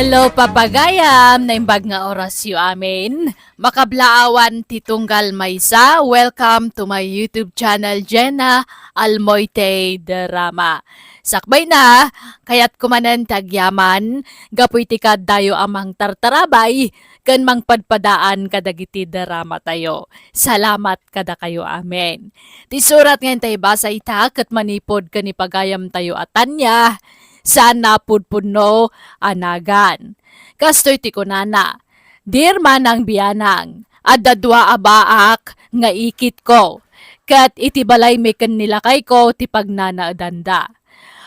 Hello papagayam, naimbag nga oras yu amin. Makablaawan titunggal maysa. Welcome to my YouTube channel, Jenna Almoite Drama. Sakbay na, kayat kumanan tagyaman, gapoy tikad dayo amang tartarabay, kan mangpadpadaan kadagiti drama tayo. Salamat kada kayo amen. Tisurat ngayon tayo basa itak at manipod kanipagayam tayo atanya. Sana pudpuno anagan. Kastoy ti kunana, dir man ang biyanang, adda dua abaak nga ikit ko, kat iti balay may kanilakay ko ti pagnanaadanda.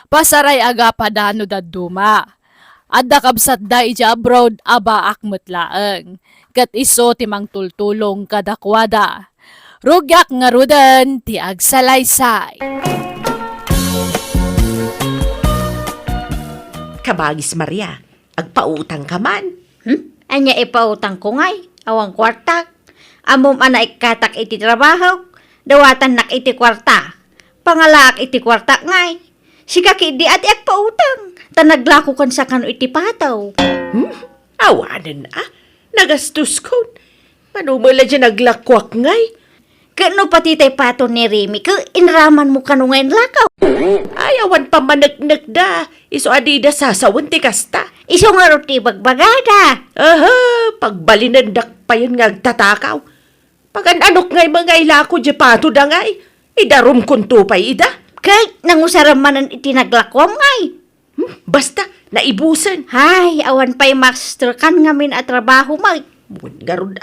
Pasaray aga padano daduma, adda kabsat da ija abroad abaak mutlaeng, kat iso ti mang tultulong kadakwada. Rugyak nga rudan ti agsalaysay. Kabagis Maria, agpautang ka man. Anya ipautang ko ngay, awang kwarta. Amom ana ikatak iti trabaho, dawatan nak iti kwarta. Pangalaak iti kwarta ngay. Sikaki di ati agpautang, tanaglako kan sa kano iti pataw. Awanan nagastos ko. Manumala dyan naglakwak ngay. Kano pati tay pato ni Remy, ka inraman mo kano ngayon lakaw. Ayawan pa managnak da. Iso adida sasawan ti kasta. Iso nga roti bagbagada. Aha, pagbalinandak pa yun nga agtatakaw. Pagananok ngay mga ilako dyan pato da ngay. Idarum kunto pa ida. Kay nangusaram manan iti naglakwam ngay. Basta, naibusan. Hay, awan pa'y master kan ngamin at trabaho mag. Buwan garod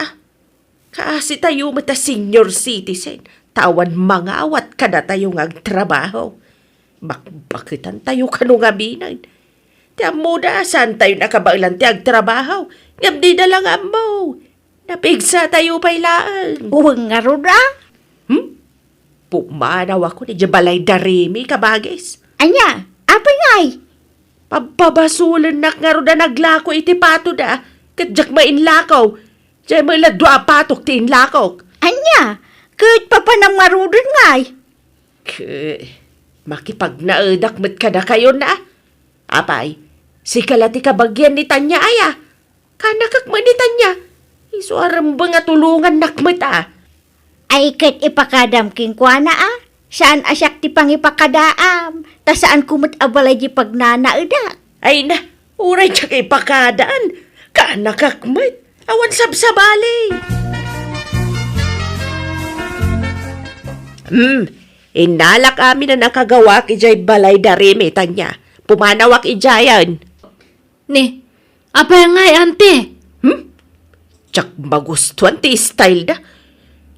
Kasi tayo mata senior citizen, tawan mga awat ka na tayo ngagtrabaho. Bakbakitan tayo kano nga binan. Tiyan mo na, saan tayo nakabailan ti agtrabaho? Ngam di na lang mo. Napigsa tayo pailaan. Uwang nga roda. Pumanaw ako ni Jabalay Darimi, kabagis. Anya, apa ngay? Pababasulan nak nga ro na naglako iti pato da. Kadyak mainlakaw. Diyan mo iladwa patok ti inlakaw. Anya, kahit pa pa nang marudon ngay. Makipagnaadak met ka na kayo na. Apay, si kalati kabagyan ni Tanya aya. Kanakak man ni Tanya. Isuaram ba nga tulungan nakmet Ay kahit ipakadam king kwa na Saan asyak ti pang ipakadaam? Ta saan kumot abalay di pagnanaadak? Ay na, uray tsak ipakadaan. Kanakak met. Awan sabsabali. Inalak amin na nakagawak ijay balay darimi, Tanya. Pumanawak ijayan. Ni, apa yang ngay ante? Tsak magustuhan ti style da.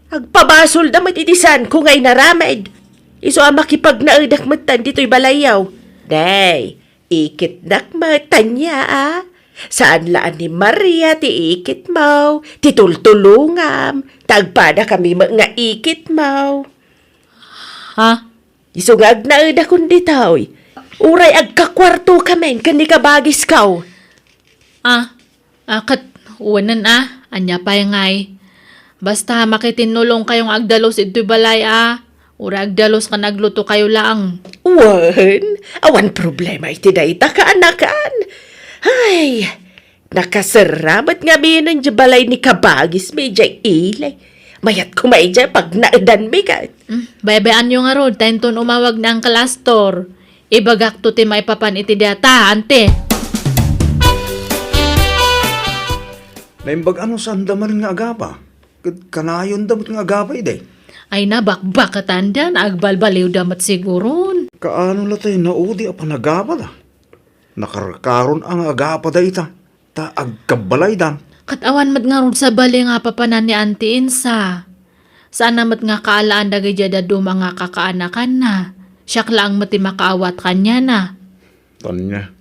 Agpabasol da matitisan ko ngay naramid. Iso makipagnaedak matan dito'y balayaw. Day, ikit nakmatan niya Saan laan ni Maria ti ikit mo, ti tultulungam, tagpada kami mga ikit mo. Ha? Isungag na eda kundi taoy. Uray agkakwarto kami, kani kabagis kaw. Kat uwanan anya pa yung ngay. Basta makitinulong kayong agdalos ito'y balay Ura agdalos ka nagluto kayo lang. Awan problema iti dayta kaanakan. Ay, nakasaramat nga binan dyan balay ni kabagis may dyan ilay. Mayat kumay dyan pag naidan bigat. Baybayaan nyo nga rod, tayo ton umawag na ang kalastor. Ibagak to ti may papan iti data, ante. Naimbag ano saan daman nga agapa? Kanayon damat nga agapa ide. Ay nabakbak katanda na agbalbaliw damat siguron. Kaano la tayo naudi apa nagapa da? Nakarkaron ang agapa da ita. Ta agkabalay dan. Katawan mat nga rod sa bali nga papanan ni Auntie Insa. Saan namat nga kaalaan dagay jada duma nga kakaanakan na. Siyak lang mati makaawat kanya na. Tanya.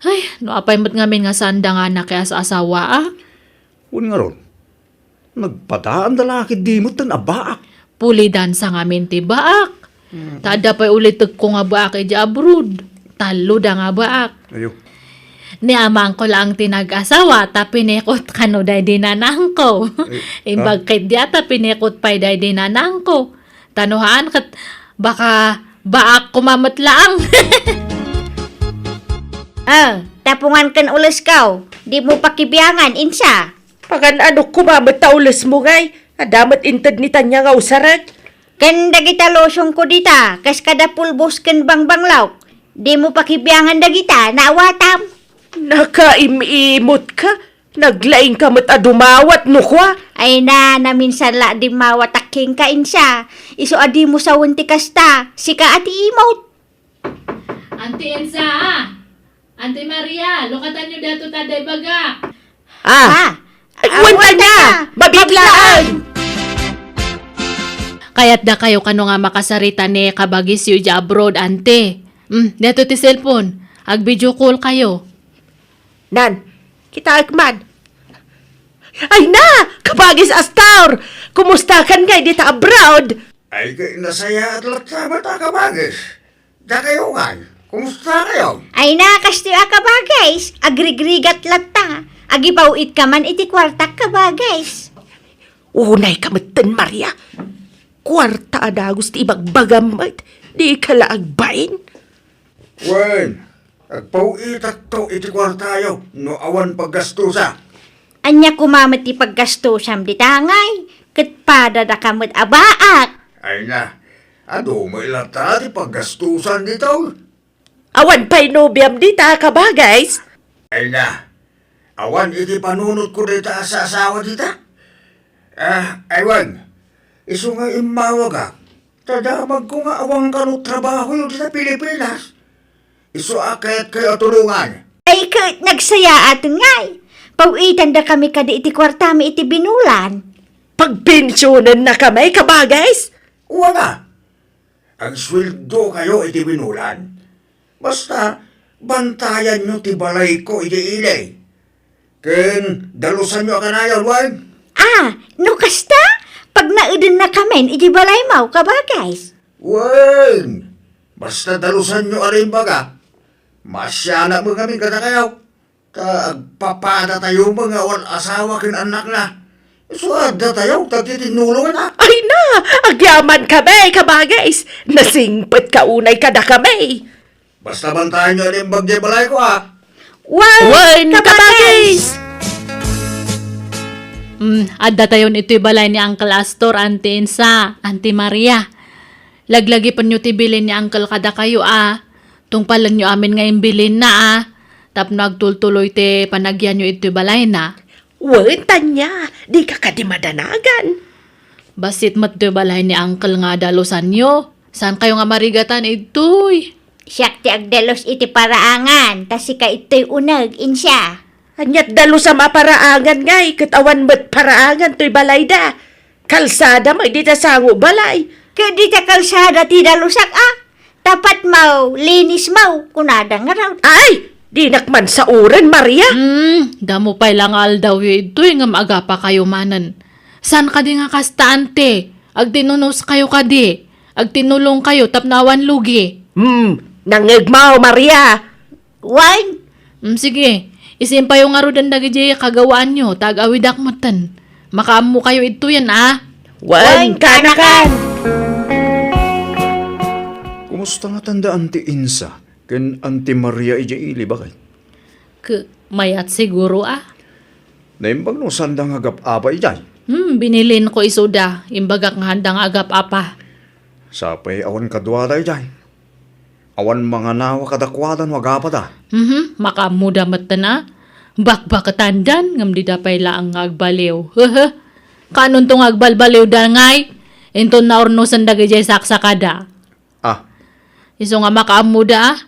Ay, no apay mat ngamin nga sanda nga na kaya sa asawa Nga ron. Nagpadaan dalaki di mo tan abaak. Pulidan sa ngamin ti baak. Tada pa'y ulit ko nga baak ija abroad. Talo da nga baak. Ayo. Ni amang ko lang tinag-asawa ta pinikot kano day dinanang ko. Imbag kay diata pinikot pa'y day dinanang ko. Tanuhaan kat baka baak kumamat lang. tapungan kan ulas kaw. Di mo pakibiyangan, insa. Pagan ano kumamot taulas mo ngay. Adamat intad ni Tanya nga usarat. Kan dagita losyong ko dita, kas kada pulbos kan bangbanglaw. Di mo pakibiyangan dagita, naawatam. Nakaimimot ka. Naglaing ka mat adumawat no kwa. Ay na minsan la di mawataking ka insa. Iso adi mo sa wunti kasta, sika ati imot. Auntie Ensa, Auntie Maria, lukatan nyo dato taday baga. Wanta na! Mabiglaan! Kaya't da kayo kano nga makasarita ni kabagis yu ja abroad, ante. Dato ti cellphone. Ag video call kayo. Nan, kita agman. Ay na! Kabagis Astor! Kumusta kan ngay dita abroad? Ay, nasaya at latsama ta kabagis. Da kayo nga. Kumusta kayo? Ay na, kasti ka ba guys? Agrigrigat latta. Agipawit ka man iti kwartak ka ba guys? Unay kamatan, Maria. Kwarta ada gusto ibagbagamit. Di ka laagbain. Wen, agpawitak to iti kwartayo. No awan paggastusa. Anya kumamat ti paggastusam di tangay. Katpada da kamot abaak. Ay na, ado mo ilata ti paggastusan dito. Awan pa'y nobyam dita ka ba, guys? Ay na, awan iti panunot ko dito sa asawa dita. Aywan, iso nga imawag ka. Tadamag ko nga awang kanong trabaho yung sa Pilipinas. Iso akayat kayo tulungan. Ay kat nagsaya atin ngay. Pawitan da kami kada iti kwartami iti binulan. Pagpensyonan na kami ka ba, guys? Wala. Ang sweldo kayo iti binulan. Basta, bantayan nyo ti balay ko iti ilay. Ken, dalusan nyo kanayon, wag? No kasta? Pag naudin na kami, iti balay mau ka ba guys? Wag! Basta dalusan nyo aring baga. Masyana mo kami kada kayo. Agpapada tayo mga wal asawa kin anak na. Suada tayo, tagtitinulungan na. Ay na! Agyaman kami ka ba, guys? Nasingpit ka unay kada kami. Basta bantayan nyo aring bagay balay ko, ha? Wan ka ba, guys? Adda tayon ito'y balay ni Uncle Astor, Auntie Ensa, Auntie Maria. Laglagi pa nyo ti bilin ni Uncle kada kayo, Tungpalan nyo amin ngayon bilin na, Tap nagtultuloy ti panagyan nyo ito'y balay na. Wan, Tanya. Di ka kadimadanagan. Basit mat ito'y balay ni Uncle nga dalusan nyo. Saan kayo nga marigatan ito'y? Siyak ti agdalos iti paraangan, tasika ito'y unag, insya. Anyat dalo sa maparaangan ngay. Katawan mo't paraangan to'y balay da. Kalsada may dita sango balay. Kadi ta kalsada ti dalusak Tapat mau, linis mau, kunada nga raw. Ay! Di nakman sa uran, Maria. Damo pa'y lang aldaw ito'y nga maaga pa kayo manan. San ka di nga kasta, ante? Agtinunos kayo ka di. Agtinulong kayo tapnawan lugi. Nangigmaw, Maria. Wan, Sige. Isin pa yung arudan dagi kagawaan nyo. Tag-awidak matan. Makaamo kayo ito yan, Wan, kanakan. Kumusta nga tandaan ti Insa? Ken Auntie Maria ijaili bakit? Mayat siguro, Naimbag no sandang agap-apa ijay. Binilin ko isuda. Imbagak nga handang agap apa. Sapay awan kadwada ijay. Awan mga nawa kadakwadan wagapa da. Makamuda matan, Bakbakatandan, ngam di dapay laang agbaliw. Kanon tong agbalbaliw da ngay? Ento na ornosan dagay saksakada. Iso nga makaamuda,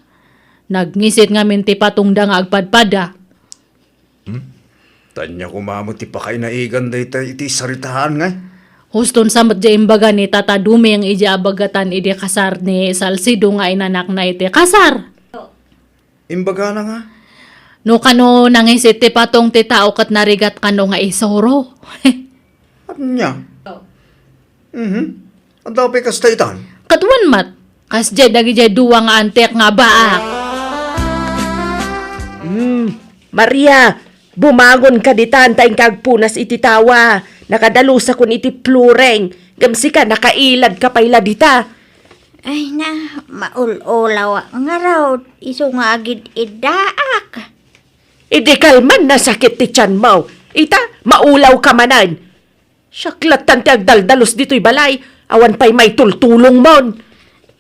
Nagnisit nga minti patungda nga agpadpada. Tanya kumamot ti pakay na igan day iti saritahan nga. Huston samat ja imbaga ni Tata Dumi ang ija abagatan ide kasar ni Salcido nga inanak na iti kasar. Imbaga na nga. No kano nangisit ti patong ti tao kat narigat kano nga isoro. Anya? Ang daw pa kastaytan. Katuan mat, kas jay dagi jay duwa nga antek nga baak. Maria, bumangon ka di tantay kagpunas iti tawa. Nakadalusa kun iti plureng. Gamsi ka, nakailad ka payla dita. Ay na, maul-ulaw nga raw. Iso nga agid idaak. Idi kalman nasakit ti tiyan mo. Ita, maulaw ka manan. Siyaklatan ti agdaldalos dito'y balay. Awan pa'y may tultulong mon.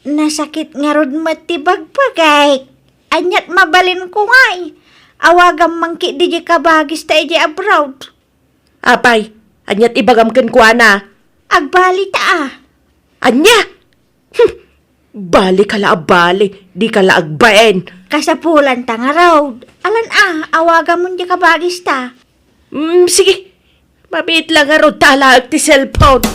Nasakit nga rod matibagpagay. Anyat mabalin ko ngay. Awagam mangki di kabagis ta iji abroad. Apay, anyat ibagam ken kuana. Agbali ta Anya? Bali kala abali, di kala agbaen. Kasapulan ta nga road. Alan awagam mo di kabagis ta. Sige. Mabit lang nga ro tala ti cellphone.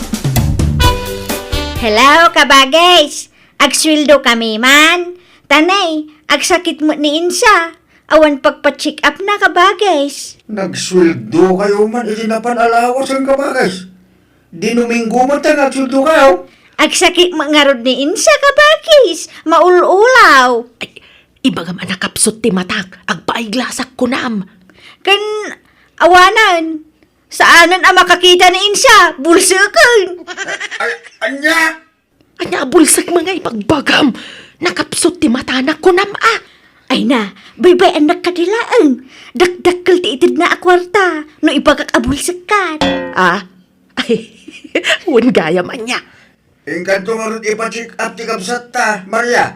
Hello, kabagis. Agswildo kami man. Tanay, agsakit mo ni Insa. Awan pagpa-check up na kabagis. Nagsweldo kayo man, itinapanaalawas ang kabagis. Dinuminggo man tayo nagsweldo kayo. Agsakit mo nga rod ni Insa kabagis. Maululaw. Ay, ibagam anak kapsot ti matak, agpaiglasak kunam. Kan awanan. Saanan ang makakita ni Insa? Bulsakan. Ay, anya! Anya bulsak mga ipagbagam. Nakapsot ti matanak kunam Ay na, baybay anak kadilaan. Dakdakkel ti itid na akwarta. No ibagak abulsakan. Ay, wan gaya man niya. Ingkanto nga rin ipacheck up ti kapsat ta, Maria.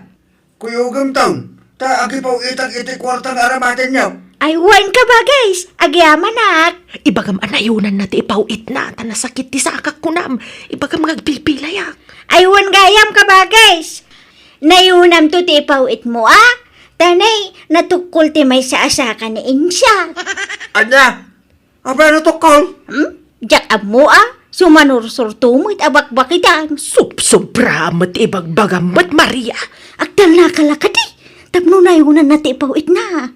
Kuyugam taon, ta agi pa itag-iti kwartang aramatin niyo. Ay wan ka ba guys? Agyamanak. Ibagam anayunan na ti ipawit na, tanasakit ti sakak kunam. Ibagam ngagpilpilayak. Ay wan gayam ka ba guys? Nayunam to ti ipawit mo Tanay, natukol ti may saasaka ni Insa. Anya! Aba na to, Col? Diyak mo sumanursur tumit abakbakitan. Sobra mat ibagbagam mat Maria. Agdal na kalakadi. Tapno nayunan na ti ipawit na.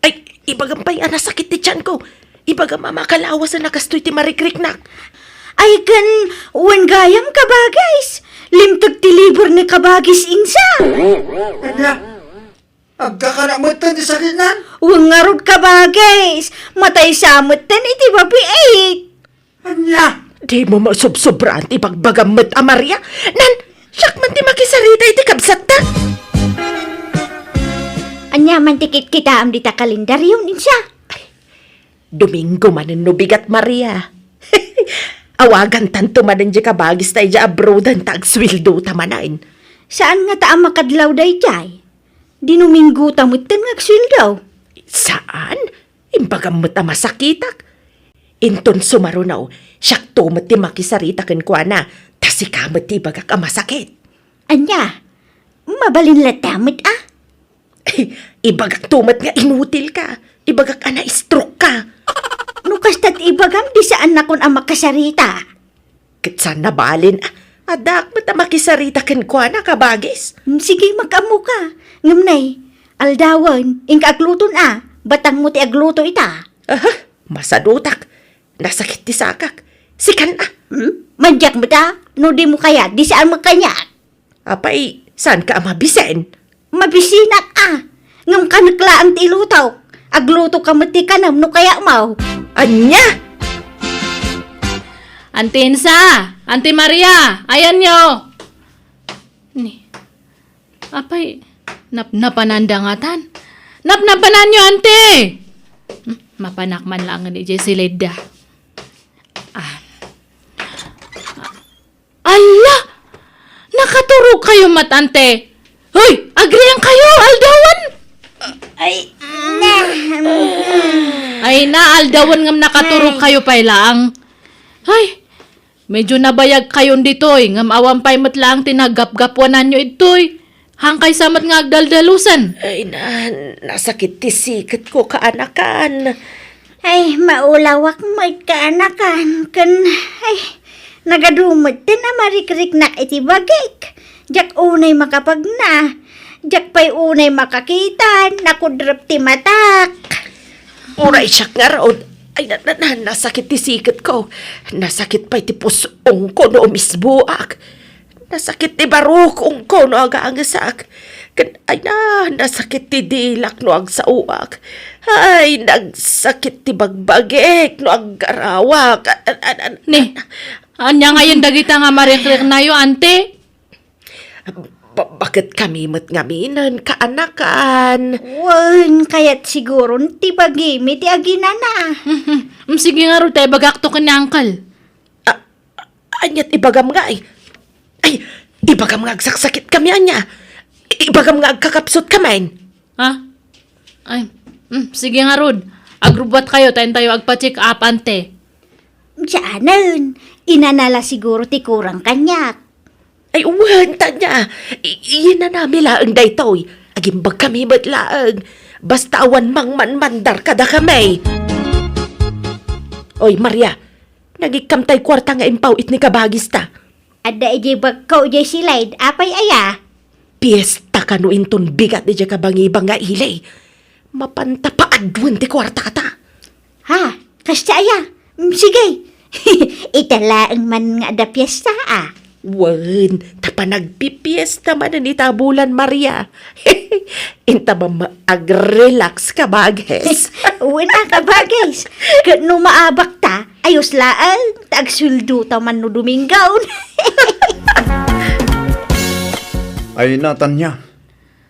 Ay, ibagam pa'y anasakit ti tiyan ko. Ibagam amakalawas na nakastoy ti marikriknak. Ay kan, wan gayam ka ba guys? Limtag ti libur ni kabagis Insa. Anya! Agkakanamatan ti sakinan? Wan ngarod ka ba guys? Matay samutan iti babiit. Anya! Di mo masubsobraan ti bagbagam mat Maria. Nan, siyak man ti makisarita iti kabsat ta. Anya man tikit kita am dita kalendaryo Insa. Domingo manen no bigat Maria. Awagan tanto manen di kabagis tayo di abroadan tagswildo tamanain. Saan nga ta makadlaw day jay? Dinuminggo tamutan ngagsildaw. Saan? Imbagam mat masakitak. Inton sumarunaw, siyak to mat ti makisarita ken kuana, tasikamat ti bagak masakit. Anya, mabalin latamit Ibagak tumat nga inutil ka. Ibagak ana stroke ka. Nukasta't ibagam di saan na kun ang makasarita. Kitsan na balin. Adak mat makisarita ken kuana kabagis. Sige mag-amo ka. Ngamnay, aldawan, ingka agluton batang mo ti agluto ita. Masadutak. Nasakit ti sakak. Sikan na. Manjak mo ta? No di mo kaya, di saan magkanyak. Apay, saan ka mabisen? Mabisinak ngam ka naglaang ti ilutaw. Agluto ka mati kanam no kaya mau. Anya? Auntie Insa! Auntie Maria! Ayan nyo! Ni. Apay, napanandangatan. Napnapanan nyo, auntie! Mapanakman lang ni Jessileda. Ala! Nakaturog kayo, matante! Hoy! Agriyan kayo! Aldawan! Ay, Ay na, aldawan ngam nakaturog kayo pay lang. Ay, medyo nabayag kayon ditoy. Ngam awan pay matlang tinagap-gapwanan nyo itoy. Hangkay samat nga agdaldalusan. Ay nasakit ti sikat ko kaanakan. ay maulawak magkaanakan. Nagadumot din na marikrik na iti bagik. Jak unay makapagna. Jak pa'y unay makakita. Nakudrap ti matak. Uray siya nga raw. Ay, nasakit ti sikat ko. Nasakit pa'y ti pusong ko no misbuak. Nasakit ti barukong ko no agaangasak. Ay nasakit ti dilak no agsauak. Ay, nagsakit ti bagbagik no agarawak. Ni, anya ngayon dagita nga marikrik na yo, ante? Bakit kami ngaminan kaanakan? Wan, kaya't siguro ti bagimi ti aginana. Sige nga ro tayo bagakto ka ni Uncle. Anyat ibagam nga ay. Ay, ibagam nga agsaksakit kami anya. Ibagam nga agkakapsot kami. Ha? Ay, sige nga Rod. Agrubat kayo, tayo agpa-check up ante. Diyanan, inanala siguro ti kurang kanyak. Ay, uwan, tanya. Iyan na namin laang daytoy. Agimbag kami ba't laang. Basta awan mang manmandar kada kami. Oy, Maria. Nagikamtay kwarta nga impawit ni kabagista. Ada ije bagkaw ije silid, apay aya. Piesta kanu inton bigat di kabangibang nga ilay. Mapanta pa adwan ti kwarta kata. Ha, kasta aya. Sige. Italaang man nga da piyesta ah. Wan, tapa nagpipiesta man ni tabulan, Maria. Inta ba mag-relax ka bages? Wala ka bagay. Kano maabak ta, ayos laan. Tagsuldo ta man no Domingaw. Ay natan niya.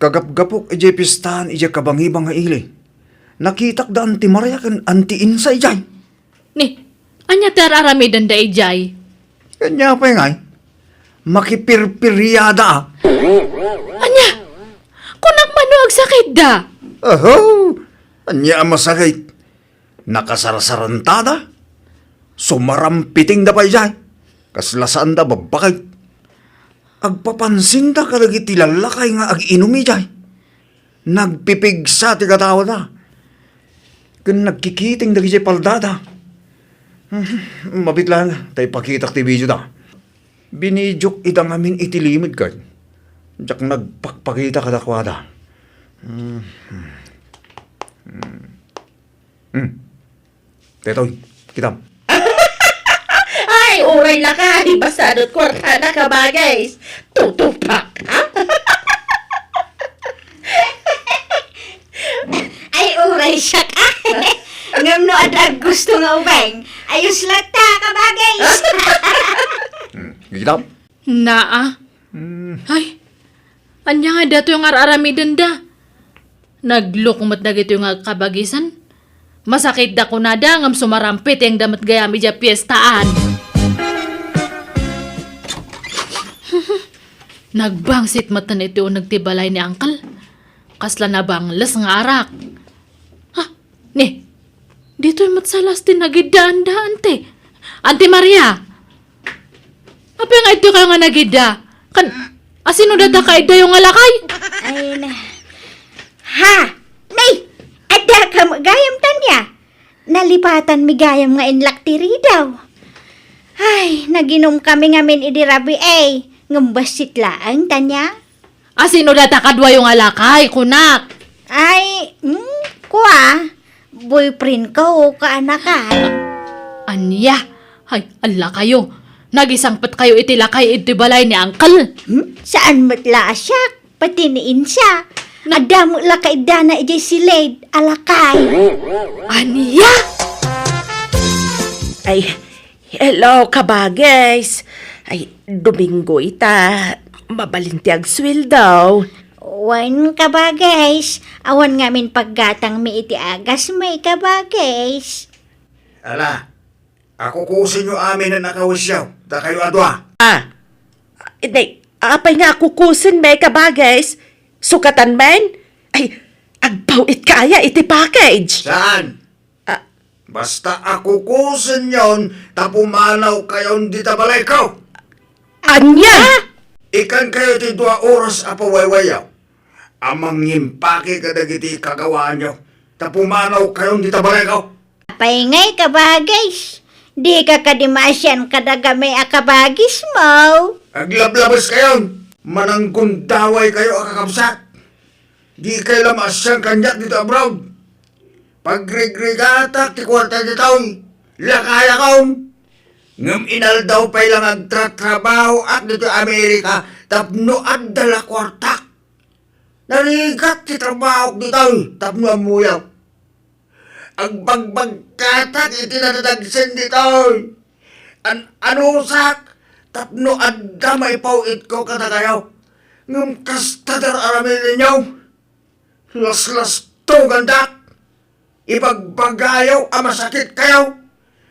Kagap-gapok ije pistahan ije kabangibang nga ili. Nakitak da anti Maria kan anti Insa ijay. Ni, anya tararamidan da ijay. Kanya pa ngay. Makipirpiryada ah. Anya, kunak manuag sakit da. Aho! Anya ang masakit. Nakasarasarantada. Sumarampiting da pa ijay. Kaslasaan da babakit. Agpapansin da kalagi tilalakay nga ag-inom ijay. Nagpipigsa ti katawa da. Kung nagkikiting da ijay paldada. Mabit lang, tayo pakitak ti video da. Binidjok itang amin itilimid ka. Diyak nagpakpakita ka dakwada. Tetoy, kitam. Ay, uray na ka. Basta do't kwarta na ka bages. Tutupak, ha? Ay, uray siya ka. Ngam no adag gusto nga ubeng. Ayos lata ka bagay. Kitam. Naa. Ay, anya nga dato yung araramidan da. Naglukumat na gito yung kabagisan. Masakit da ko na da ngam sumarampit yung damat gayami dya piyestaan. Nagbangsit mata na ito nagtibalay ni Uncle. Kasla na banglas nga arak. Ha? Ni, dito yung matsalas din nagidaan-daan te. Ante Maria! Apa nga ito ka nga nagida? Asino data ka ida yung alakay? Ay na. Ha! Nay! Ada ka magayam tanya. Nalipatan mi gayam nga inlaktiri daw. Ay, naginom kami ngamin idirabi eh. Ngambasit laang tanya. Asino data kadwa yung alakay, kunak? Ay, kuha. Boyfriend ko o kaanakan. Anya? Ay, ala kayo. Nagisangpat kayo itilakay itibalay ni Uncle. Saan matla siya? Pati ni Insa. Adamo la kay Dana ijay silid. Alakay. Anya? Ay, hello ka bages. Ay, Domingo ita. Mabalintiag sweldo. Wan kabagays. Awan ngamin paggatang mi iti agas may kabagays. Ala, ako kusin nyo amin na nakawisyaw. Da kayo adwa. Hindi, apay nga kukusin may kabages. Sukatan men? Ay, agpawit kaya iti package. Saan? Ah. Basta ako kusin yon, tapumanaw kayon di tabalay ko. Anya! Ikan kayo ti 2 oras apawaywayaw. Amang impake kadagiti kagawaan nyo. Tapumanaw kayon di tabalay ko. Paingay kabagays. Di ka kadimasyan kadagamay akabagis mo. Aglablabas kayon. Mananggundaway kayo akakabsat. Di kayo lamasyang kanyak dito abroad. Pagrigrigata ti kwarta di taon. Lakaya kaon. Ngam inaldaw pa'y lang agtratrabaho at dito Amerika. Tapno at dala kwarta. Narigat ti trabaho dito. Tapno amuyaw. Agbagbagkatak itinatagsin dito. Anusak. Tapno at damay pauit ko kada kayo. Ngam kastadar aramin ninyo. Las-las to gandak. Ipagbagayaw ang masakit kayaw.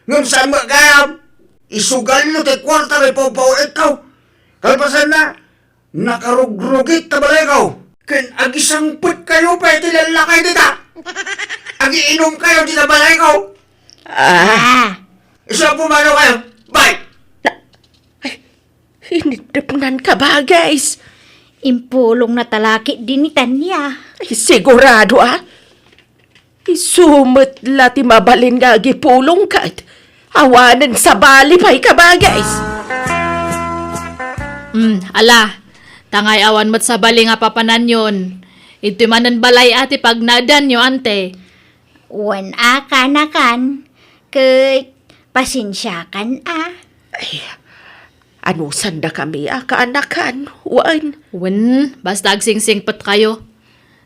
Ngam saan magayam. Isugal nyo kay kwarta may papaw ikaw. Kalpasan na, nakarugrugit na balay ikaw. Ken agisangput kayo pa itilalakay dita. Agiinom kayo dita balay ikaw. Isa pumano kayo. Bye! Hinidupnan ka ba, guys? Impulong na talaki din ni Tanya. Ay, sigurado, Isumot lati mabalin nga gipulong ka. Awanan sa bali pa'y ka ba, guys? Ala, tangay awan mo't sa bali nga papanan yun. Ito manan balay ati pag nadan nyo, ante. Wan akan-akan. Kay pasensyakan Ay, ano sanda kami, kaanakan? Wan. Basta agsingsing pat kayo.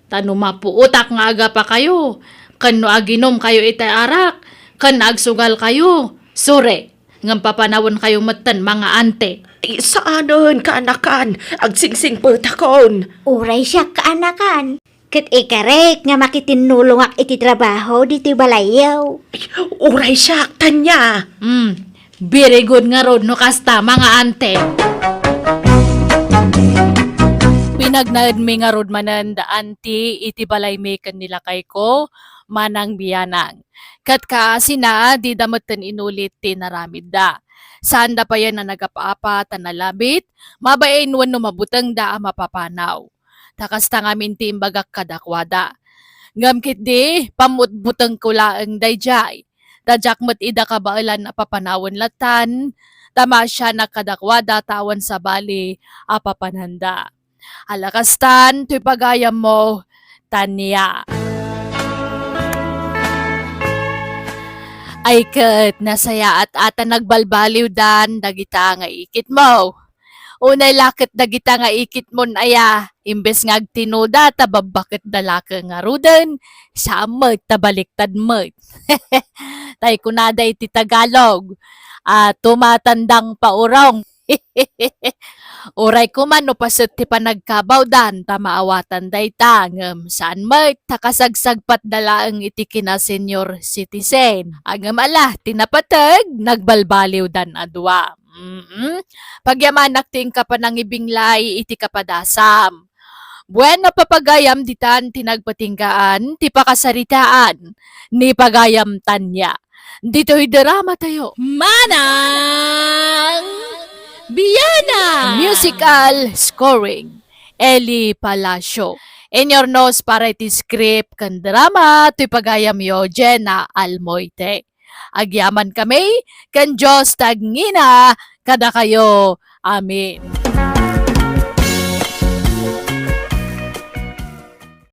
Tano mapuutak nga aga pa kayo. Kano aginom kayo itay arak. Kan agsugal kayo. Sure, ngam papanawon kayo matan mga ante. Ay, saanon, kaanakan? Agsingsing patakon. Uray siya kaanakan. Kat ikarek nga makitinulong ak iti trabaho dito balayaw. Ay, uray siya, Tanya. Very good nga rod no kasta mga ante. Pinagnaad mi nga rod manan da anti iti balay mekan nila kay ko manang biyanang. Kat kasi na di damutan inulit tinaramid da. Saan da pa yan na nagapapa tanalabit, mabain wan no mabutang da mapapanaw. Takasta nga minti imbagak kadakwada. Ngamkit di, pamutbutang ko laang dayjay. Dajak mo't ida kabailan na papanawon latan, tama siya na kadakwada tawan sa bali apapananda. Halakastan, tuy pagayam mo, Tanya. Ay kat, nasaya at ata nagbalbaliw dan, dagita nga ikit mo. Unay lakit dagita nga ikit mo aya, imbes nga agtinoda, tababakit dalaka nga rudan, sa amat tabaliktad mat. Tay kunada iti Tagalog, tumatandang paurong. Uray ko man no pasut ti panagkabaw dan tamaawatan dayta ngem saan mat takasagsagpat dalaang iti kina senior citizen. Agam ala tinapatag nagbalbaliw dan adwa. Pagyamanak ting kapanangibinglay iti kapadasam. Bueno papagayam ditan tinagpatinggaan ti pakasaritaan ni pagayam Tanya. Dito'y drama tayo. Manang Biyana! Musical scoring. Eli Palacio. In your nose para iti script kan drama ti pagayam yo Jenna Almoite. Agyaman kami kan Diyos tagngina kada kayo. Amen.